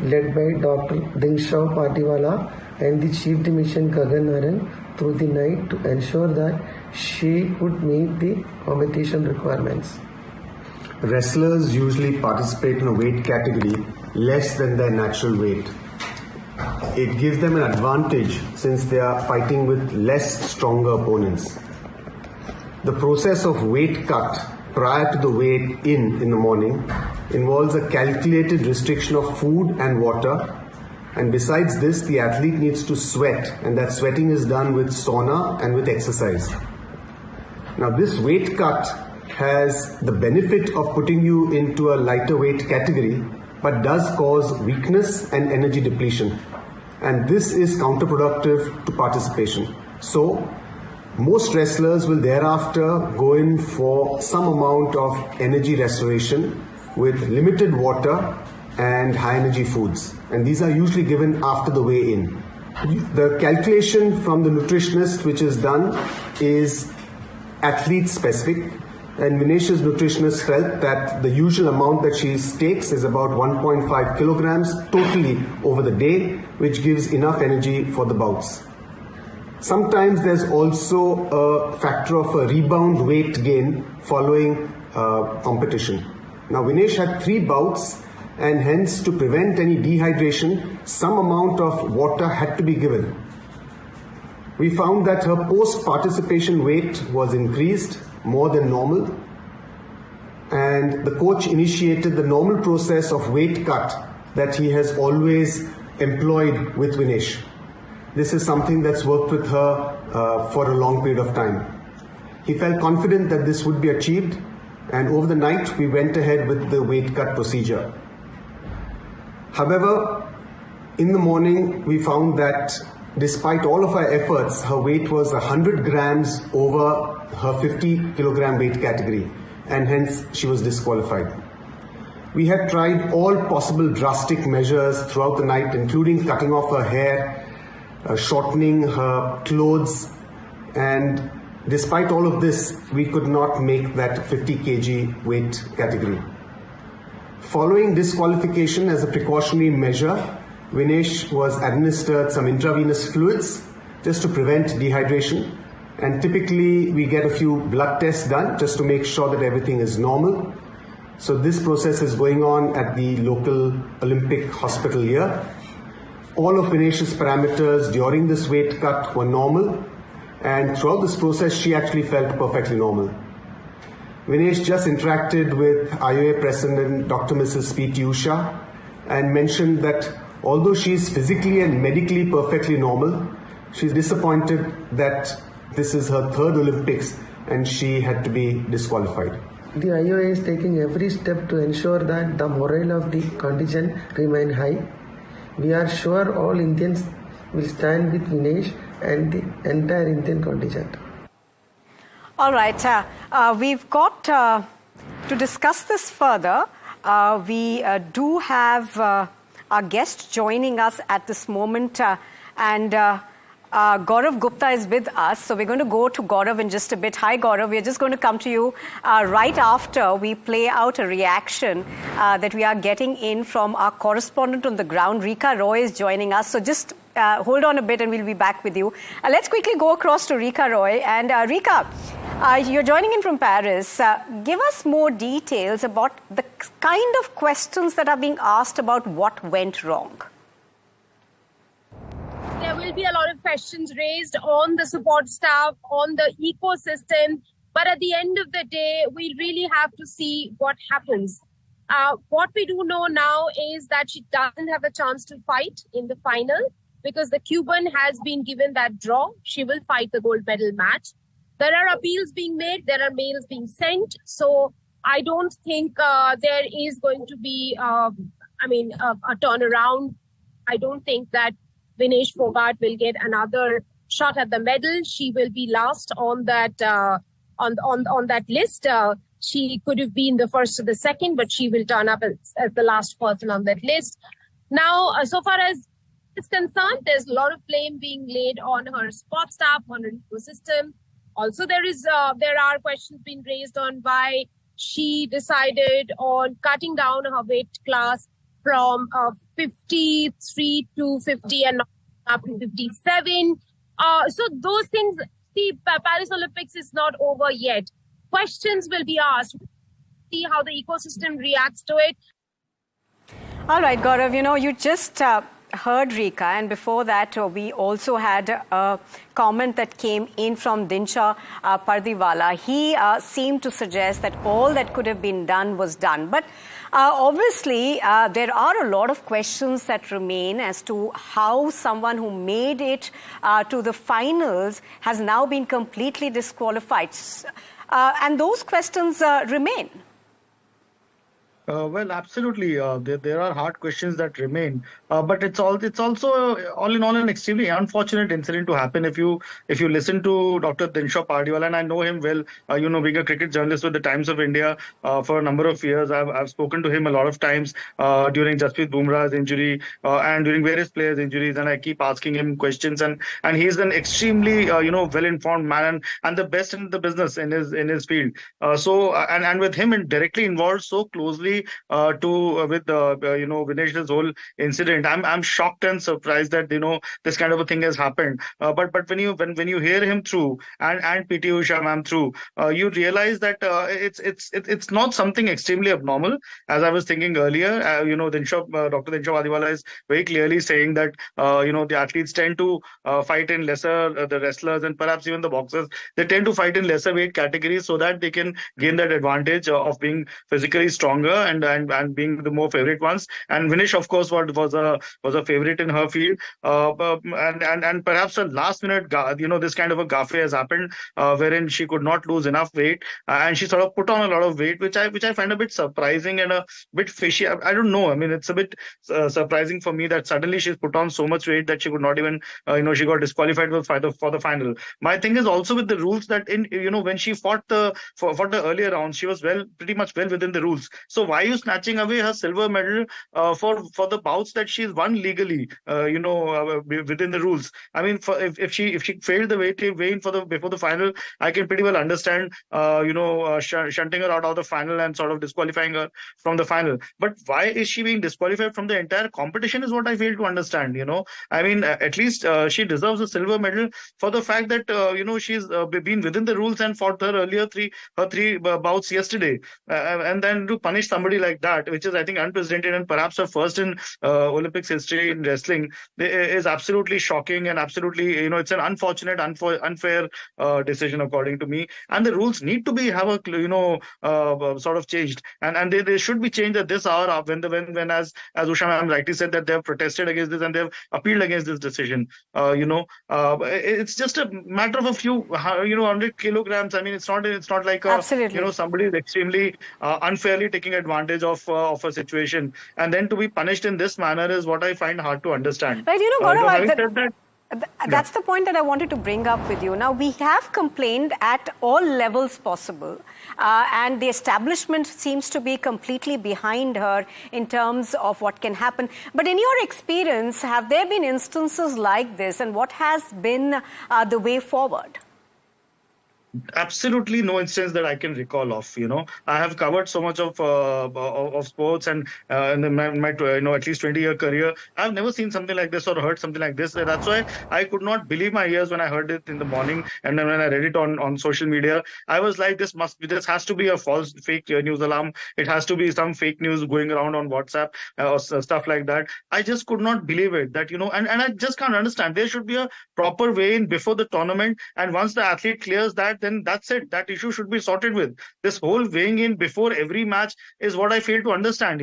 led by Dr. Dingshaw Patiwala and the Chief Dimission Gagan Naran through the night to ensure that she could meet the competition requirements. Wrestlers usually participate in a weight category less than their natural weight. It gives them an advantage since they are fighting with less stronger opponents. The process of weight cut prior to the weight in the morning involves a calculated restriction of food and water, and besides this the athlete needs to sweat, and that sweating is done with sauna and with exercise. Now this weight cut has the benefit of putting you into a lighter weight category but does cause weakness and energy depletion, and this is counterproductive to participation. So most wrestlers will thereafter go in for some amount of energy restoration with limited water and high energy foods, and these are usually given after the weigh in. The calculation from the nutritionist which is done is athlete specific, and Vinesh's nutritionist felt that the usual amount that she takes is about 1.5 kilograms totally over the day, which gives enough energy for the bouts. Sometimes there's also a factor of a rebound weight gain following competition. Now Vinesh had 3 bouts, and hence to prevent any dehydration, some amount of water had to be given. We found that her post-participation weight was increased more than normal, and the coach initiated the normal process of weight cut that he has always employed with Vinesh. This is something that's worked with her for a long period of time. He felt confident that this would be achieved, and over the night we went ahead with the weight cut procedure. However, in the morning we found that despite all of our efforts, her weight was 100 grams over her 50 kilogram weight category, and hence she was disqualified. We had tried all possible drastic measures throughout the night, including cutting off her hair, shortening her clothes, and despite all of this, we could not make that 50 kg weight category. Following disqualification as a precautionary measure, Vinesh was administered some intravenous fluids just to prevent dehydration, and typically we get a few blood tests done just to make sure that everything is normal. So this process is going on at the local Olympic hospital here. All of Vinesh's parameters during this weight cut were normal, and throughout this process she actually felt perfectly normal. Vinesh just interacted with IOA President Dr. Mrs. P.T. Usha and mentioned that although she is physically and medically perfectly normal, she's disappointed that this is her 3rd Olympics and she had to be disqualified. The IOA is taking every step to ensure that the morale of the contingent remain high. We are sure all Indians will stand with Vinesh and the entire Indian contingent. All right, we've got to discuss this further. We do have our guest joining us at this moment, and Gaurav Gupta is with us, so we're going to go to Gaurav in just a bit. Hi Gaurav, we're just going to come to you right after we play out a reaction that we are getting in from our correspondent on the ground. Rika Roy is joining us, so just hold on a bit and we'll be back with you. Let's quickly go across to Rika Roy. And Rika, you're joining in from Paris. Give us more details about the kind of questions that are being asked about what went wrong. There will be a lot of questions raised on the support staff, on the ecosystem, but at the end of the day, we really have to see what happens. What we do know now is that she doesn't have a chance to fight in the final because the Cuban has been given that draw. She will fight the gold medal match. There are appeals being made. There are mails being sent. So I don't think there is going to be, a turnaround. I don't think that Vinesh Phogat will get another shot at the medal. She will be last on that on that list. She could have been the first or the second, but she will turn up as the last person on that list. Now, so far as it's concerned, there's a lot of blame being laid on her support staff, on her ecosystem. Also, there are questions being raised on why she decided on cutting down her weight class from 53 to 50 and up to 57. So those things, the Paris Olympics is not over yet. Questions will be asked. See how the ecosystem reacts to it. All right, Gaurav, you just heard Rika, and before that, we also had a comment that came in from Dinsha Pardiwala. He seemed to suggest that all that could have been done was done. But obviously, there are a lot of questions that remain as to how someone who made it to the finals has now been completely disqualified. And those questions remain. Well, absolutely. There are hard questions that remain, but it's also all in all an extremely unfortunate incident to happen. If you listen to Dr. Dinshaw Pardiwala, and I know him well, being a cricket journalist with the Times of India for a number of years, I've spoken to him a lot of times during Jasprit Bumrah's injury and during various players' injuries, and I keep asking him questions, and he's an extremely well informed man and the best in the business in his field. And with him directly involved so closely with Vinesh's whole incident, I'm shocked and surprised that this kind of a thing has happened. But when you hear him through and PT Usha ma'am through, you realize that it's not something extremely abnormal. As I was thinking earlier, Dr. Dinshaw Pardiwala is very clearly saying that the athletes tend to fight in lesser, the wrestlers and perhaps even the boxers, they tend to fight in lesser weight categories so that they can gain that advantage of being physically stronger and being the more favorite ones. And Vinesh, of course, was a favorite in her field. And perhaps a last minute, this kind of a gaffe has happened wherein she could not lose enough weight, and she sort of put on a lot of weight, which I find a bit surprising and a bit fishy. I don't know. I mean, it's a bit surprising for me that suddenly she's put on so much weight that she could not even, she got disqualified for the final. My thing is also with the rules that when she fought the earlier rounds, she was pretty much well within the rules. So why are you snatching away her silver medal for the bouts that she's won legally, within the rules? I mean, if she failed the weigh-in before the final, I can pretty well understand, shunting her out of the final and sort of disqualifying her from the final. But why is she being disqualified from the entire competition is what I fail to understand. I mean, at least she deserves a silver medal for the fact that she's been within the rules and fought her three bouts yesterday, and then to punish somebody like that, which is I think unprecedented and perhaps a first in Olympics history in wrestling, is absolutely shocking and absolutely it's an unfortunate, unfair decision according to me. And the rules need to have a sort of changed, and they should be changed at this hour when as Usha ma'am rightly said that they have protested against this and they have appealed against this decision. It's just a matter of a few 100 kilograms. I mean, it's not like somebody is extremely unfairly taking advantage of a situation, and then to be punished in this manner is what I find hard to understand. Right, Gaurav, having said that, that's the point that I wanted to bring up with you. Now, we have complained at all levels possible, and the establishment seems to be completely behind her in terms of what can happen. But in your experience, have there been instances like this, and what has been the way forward? Absolutely no instance that I can recall of. I have covered so much of sports and in my at least 20-year career, I've never seen something like this or heard something like this. That's why I could not believe my ears when I heard it in the morning, and then when I read it on social media, I was like, this has to be a fake news alarm. It has to be some fake news going around on WhatsApp or stuff like that. I just could not believe it. That and I just can't understand. There should be a proper weigh-in before the tournament, and once the athlete clears that, then that's it. That issue should be sorted with. This whole weighing in before every match is what I fail to understand.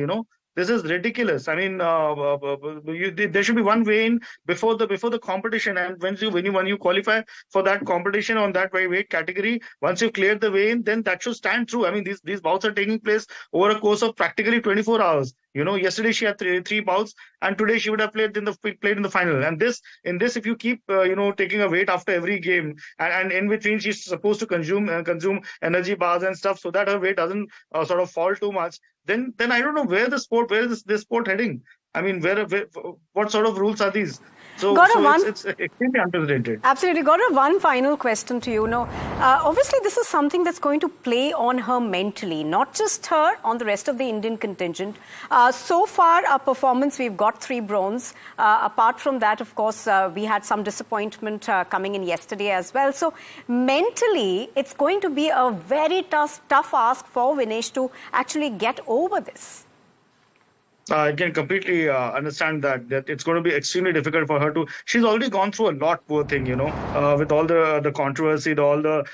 This is ridiculous. I mean, there should be one weigh-in before the competition, and when you qualify for that competition on that weight category, once you've cleared the weigh-in, then that should stand true. I mean, these bouts are taking place over a course of practically 24 hours. Yesterday she had three bouts, and today she would have played in the final. And in this, if you keep taking a weight after every game, and in between she's supposed to consume energy bars and stuff so that her weight doesn't sort of fall too much, then I don't know where is this sport heading. I mean, where what sort of rules are these? Gaurav, It's extremely unprecedented. absolutely. Gaurav, one final question to you. Obviously, this is something that's going to play on her mentally, not just her, on the rest of the Indian contingent. So far, our performance, we've got 3 bronze. Apart from that, of course, we had some disappointment coming in yesterday as well. So mentally, it's going to be a very tough ask for Vinesh to actually get over this. I can completely understand that it's going to be extremely difficult for her to. She's already gone through a lot, poor thing, with all the controversy, all the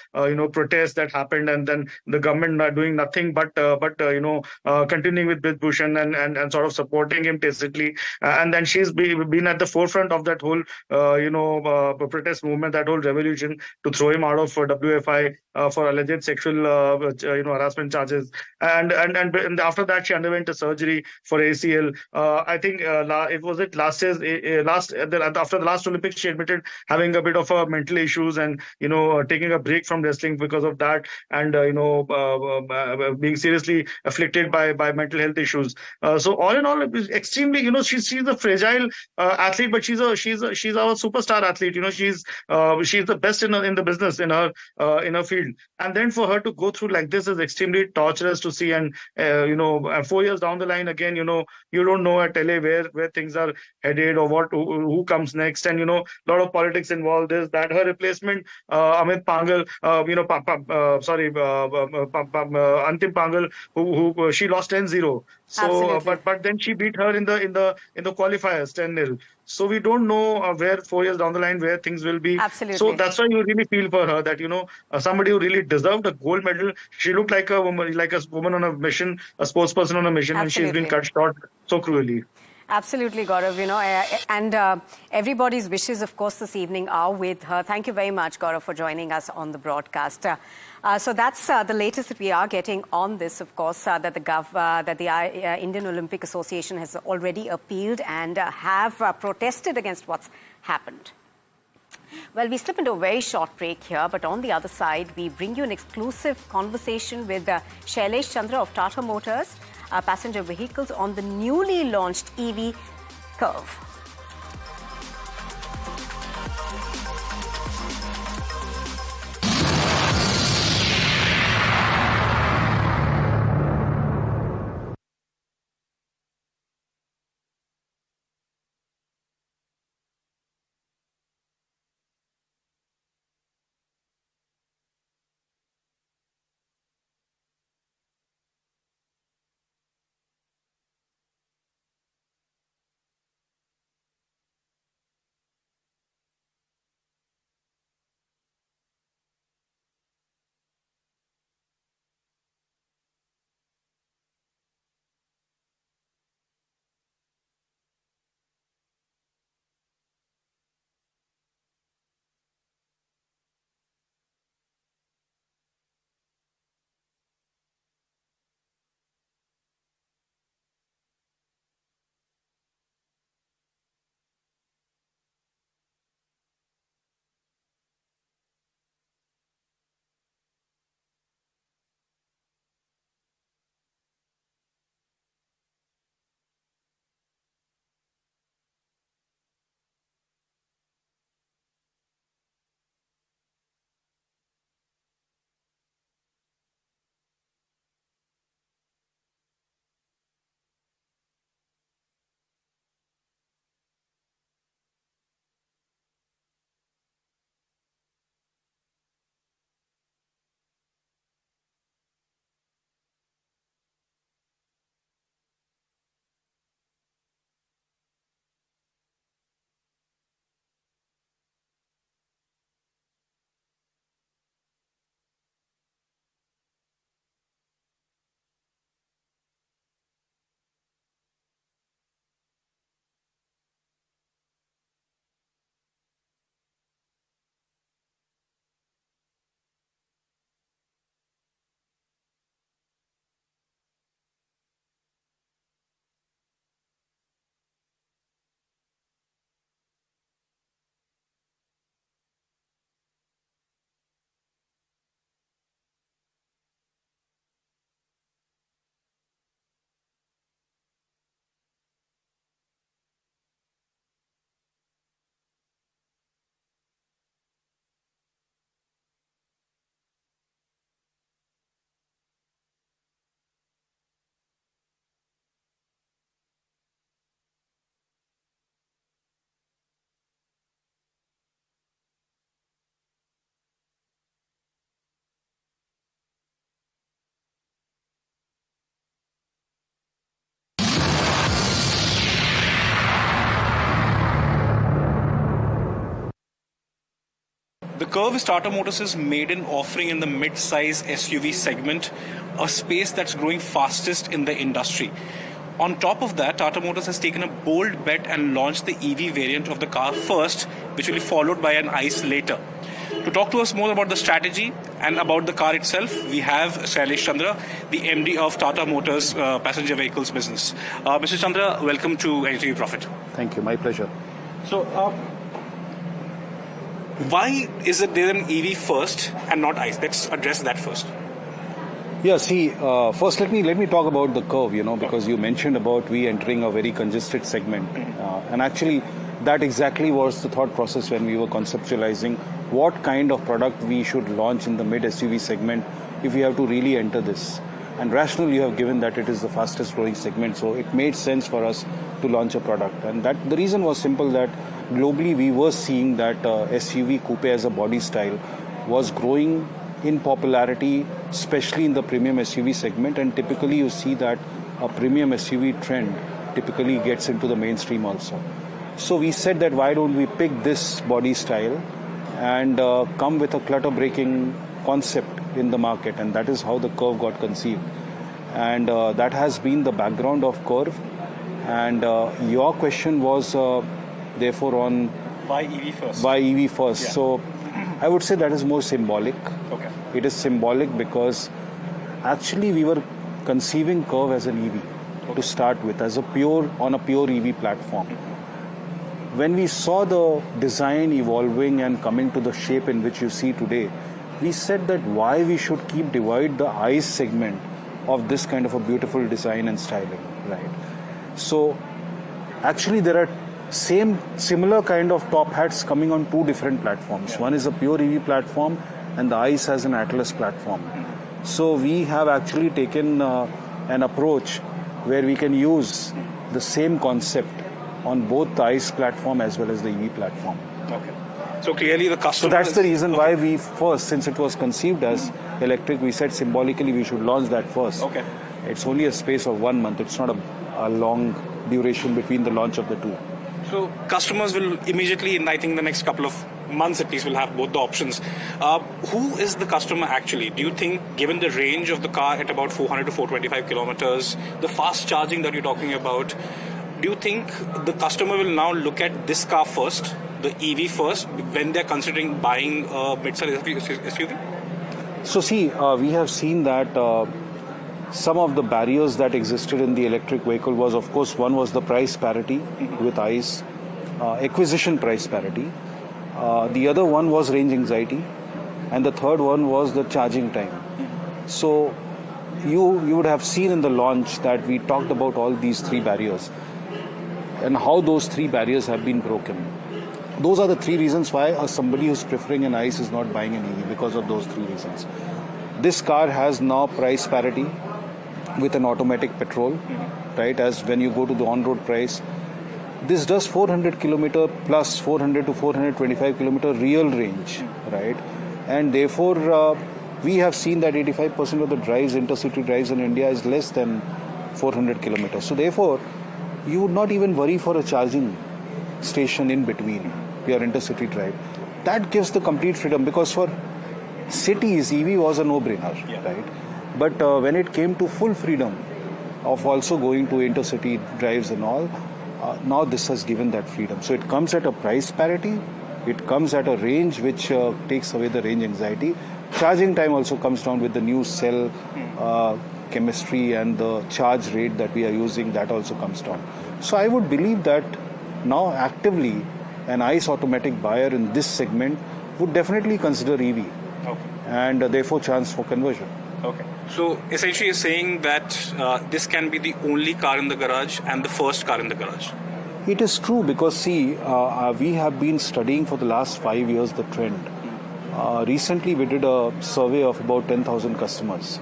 protests that happened, and then the government not doing nothing but continuing with Bhushhan and sort of supporting him tacitly, and then she's been at the forefront of that whole protest movement, that whole revolution to throw him out of WFI for alleged sexual harassment charges, and after that she underwent a surgery for ACL. I think it was it last year's after the last Olympics she admitted having a bit of mental issues and taking a break from wrestling because of that, and being seriously afflicted by mental health issues. So all in all, it was extremely, she's a fragile athlete, but she's our superstar athlete. She's the best in the business in her field, and then for her to go through like this is extremely torturous to see. And 4 years down the line again, you don't know at LA where things are headed or who comes next, and a lot of politics involved. This that her replacement, Amit Pangal, Antim Pangal, who she lost 10-0. So, Absolutely. but then she beat her in the qualifiers 10-0. So we don't know where 4 years down the line where things will be. So Absolutely. that's why you really feel for her that somebody who really deserved a gold medal. She looked like a woman on a mission, a sportsperson on a mission, and she's been Absolutely. cut short so cruelly. Absolutely, Gaurav. And everybody's wishes, of course, this evening are with her. Thank you very much, Gaurav, for joining us on the broadcast. So that's the latest that we are getting on this, of course, that the Indian Olympic Association has already appealed and have protested against what's happened. Well, we slip into a very short break here, but on the other side, we bring you an exclusive conversation with Shailesh Chandra of Tata Motors, passenger vehicles, on the newly launched EV Curvv. Curvv is Tata Motors' maiden offering in the mid-size SUV segment, a space that's growing fastest in the industry. On top of that, Tata Motors has taken a bold bet and launched the EV variant of the car first, which will be followed by an ICE later. To talk to us more about the strategy and about the car itself, we have Shailesh Chandra, the MD of Tata Motors passenger vehicles business. Mr. Chandra, welcome to NDTV Profit. Thank you, my pleasure. So, why is it there an EV first and not ICE? Let's address that first. Yeah, see, first let me talk about the Curvv, because you mentioned about we entering a very congested segment. And actually, that exactly was the thought process when we were conceptualizing what kind of product we should launch in the mid SUV segment if we have to really enter this. And rationally, you have given that it is the fastest growing segment, so it made sense for us to launch a product. And that the reason was simple, that globally we were seeing that SUV coupe as a body style was growing in popularity, especially in the premium SUV segment, and typically you see that a premium SUV trend typically gets into the mainstream also. So we said that why don't we pick this body style and come with a clutter breaking concept in the market, and that is how the Curvv got conceived. And that has been the background of Curvv. And your question was therefore on Why EV first? Why EV first? Yeah. So I would say that is more symbolic. Okay. It is symbolic because actually we were conceiving Curvv as an EV to start with, as a pure EV platform. When we saw the design evolving and coming to the shape in which you see today, we said that why we should divide the ICE segment of this kind of a beautiful design and styling, right? So actually there are similar kind of top hats coming on two different platforms. Yeah. One is a pure EV platform and the ICE has an Atlas platform. So we have actually taken an approach where we can use the same concept on both the ICE platform as well as the EV platform. Okay. So clearly the customer... So that's the reason why we first, since it was conceived as electric, we said symbolically we should launch that first. Okay. It's only a space of 1 month. It's not a long duration between the launch of the two. So customers will immediately, in I think the next couple of months at least, will have both the options. Who is the customer actually? Do you think, given the range of the car at about 400 to 425 kilometers, the fast charging that you're talking about, do you think the customer will now look at this car first, the EV first, when they're considering buying a mid-size SUV? So see, we have seen that some of the barriers that existed in the electric vehicle was, of course, one was the price parity with ICE, acquisition price parity. The other one was range anxiety, and the third one was the charging time. So you would have seen in the launch that we talked about all these three barriers and how those three barriers have been broken. Those are the three reasons why somebody who's preferring an ICE is not buying an EV, because of those three reasons. This car has now price parity with an automatic petrol, right? As when you go to the on-road price, this does 400 kilometer plus 400 to 425 kilometer real range, right? And therefore, we have seen that 85% of the drives, intercity drives in India, is less than 400 kilometers. So therefore, you would not even worry for a charging station in between your intercity drive. That gives the complete freedom, because for cities, EV was a no-brainer, right? But when it came to full freedom of also going to intercity drives and all, now this has given that freedom. So it comes at a price parity, it comes at a range which takes away the range anxiety. Charging time also comes down with the new cell chemistry, and the charge rate that we are using, that also comes down. So I would believe that now actively an ICE automatic buyer in this segment would definitely consider EV, and therefore chance for conversion. Okay. So essentially you're saying that this can be the only car in the garage and the first car in the garage. It is true, because see, we have been studying for the last 5 years the trend. Recently we did a survey of about 10,000 customers,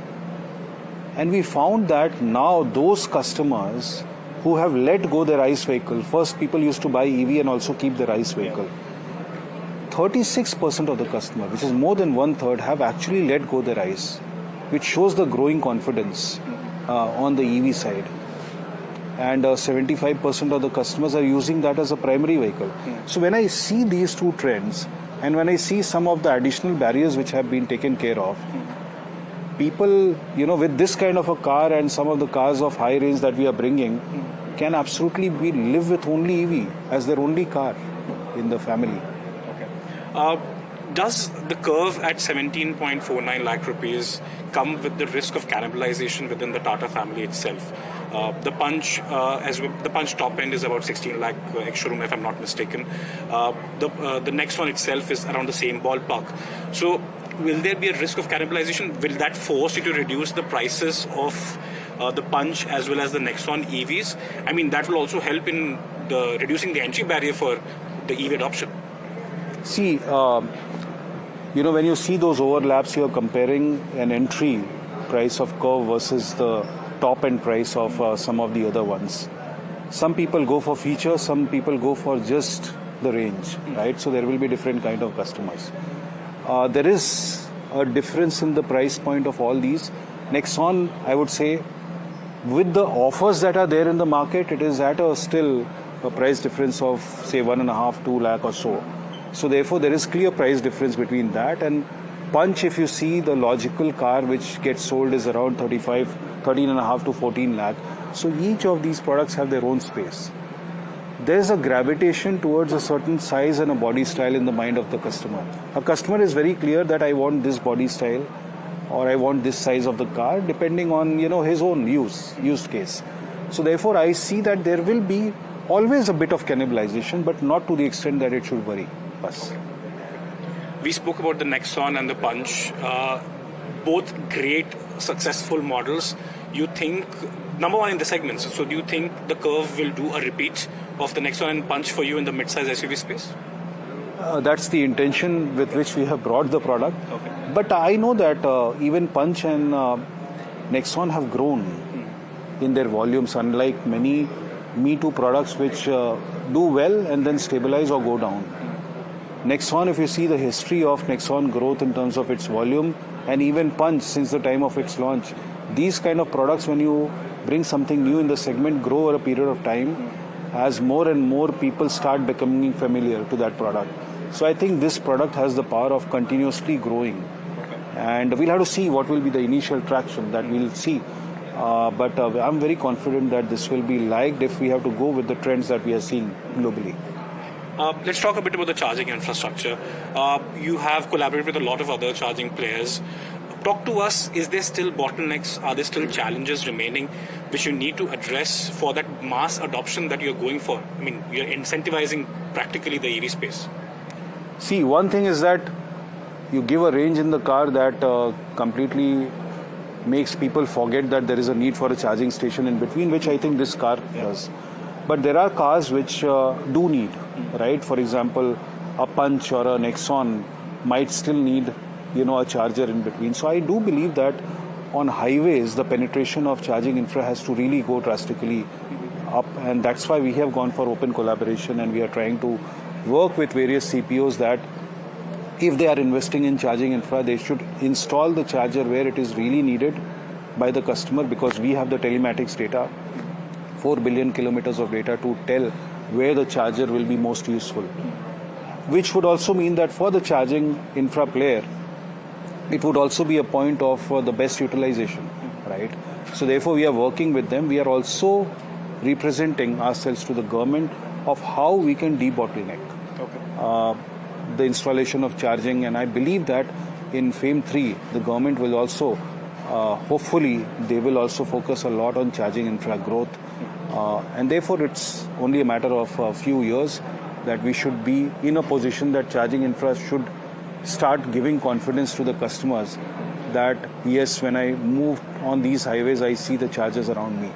and we found that now those customers who have let go their ICE vehicle, first people used to buy EV and also keep their ICE vehicle, 36% of the customer, which is more than 1/3, have actually let go their ICE, which shows the growing confidence on the EV side. And 75% of the customers are using that as a primary vehicle. So when I see these two trends, And when I see some of the additional barriers which have been taken care of, people, with this kind of a car and some of the cars of high range that we are bringing, can absolutely live with only EV as their only car in the family. Okay. Does the Curvv at 17.49 lakh rupees come with the risk of cannibalization within the Tata family itself? The Punch, the Punch top end is about 16 lakh ex-showroom, if I'm not mistaken. The next one itself is around the same ballpark. So, will there be a risk of cannibalization? Will that force you to reduce the prices of the Punch as well as the Nexon EVs? I mean, that will also help in reducing the entry barrier for the EV adoption. See, when you see those overlaps, you are comparing an entry price of Curvv versus the top end price of some of the other ones. Some people go for features, some people go for just the range, right? So there will be different kind of customers. There is a difference in the price point of all these. Nexon, I would say, with the offers that are there in the market, it is at still a price difference of say 1.5, 2 lakh or so. So therefore there is clear price difference between that and Punch. If you see, the logical car which gets sold is around 13.5 to 14 lakh. So each of these products have their own space. There's a gravitation towards a certain size and a body style in the mind of the customer. A customer is very clear that I want this body style or I want this size of the car, depending on his own use case. So therefore I see that there will be always a bit of cannibalization, but not to the extent that it should worry us. We spoke about the Nexon and the Punch, both great successful models. You think, number one in the segments, so do you think the Curvv will do a repeat of the Nexon and Punch for you in the mid-size SUV space? That's the intention with which we have brought the product. Okay. But I know that even Punch and Nexon have grown in their volumes, unlike many Me Too products which do well and then stabilize or go down. Nexon, if you see the history of Nexon growth in terms of its volume and even Punch since the time of its launch, these kind of products, when you bring something new in the segment, grow over a period of time as more and more people start becoming familiar to that product. So I think this product has the power of continuously growing. And we'll have to see what will be the initial traction that we'll see. But I'm very confident that this will be liked if we have to go with the trends that we are seeing globally. Let's talk a bit about the charging infrastructure. You have collaborated with a lot of other charging players. Talk to us, is there still bottlenecks? Are there still challenges remaining which you need to address for that mass adoption that you're going for? I mean, you're incentivizing practically the EV space. See, one thing is that you give a range in the car that completely makes people forget that there is a need for a charging station in between, which I think this car does. But there are cars which do need, right? For example, a Punch or a Nexon might still need, a charger in between. So I do believe that on highways, the penetration of charging infra has to really go drastically up. And that's why we have gone for open collaboration and we are trying to work with various CPOs that if they are investing in charging infra, they should install the charger where it is really needed by the customer, because we have the telematics data, 4 billion kilometers of data to tell where the charger will be most useful. Which would also mean that for the charging infra player, it would also be a point of the best utilization, right? So therefore we are working with them. We are also representing ourselves to the government of how we can debottleneck the installation of charging, and I believe that in FAME 3 the government will also hopefully they will also focus a lot on charging infra growth, and therefore it's only a matter of a few years that we should be in a position that charging infra should start giving confidence to the customers that yes, when I move on these highways I see the chargers around me.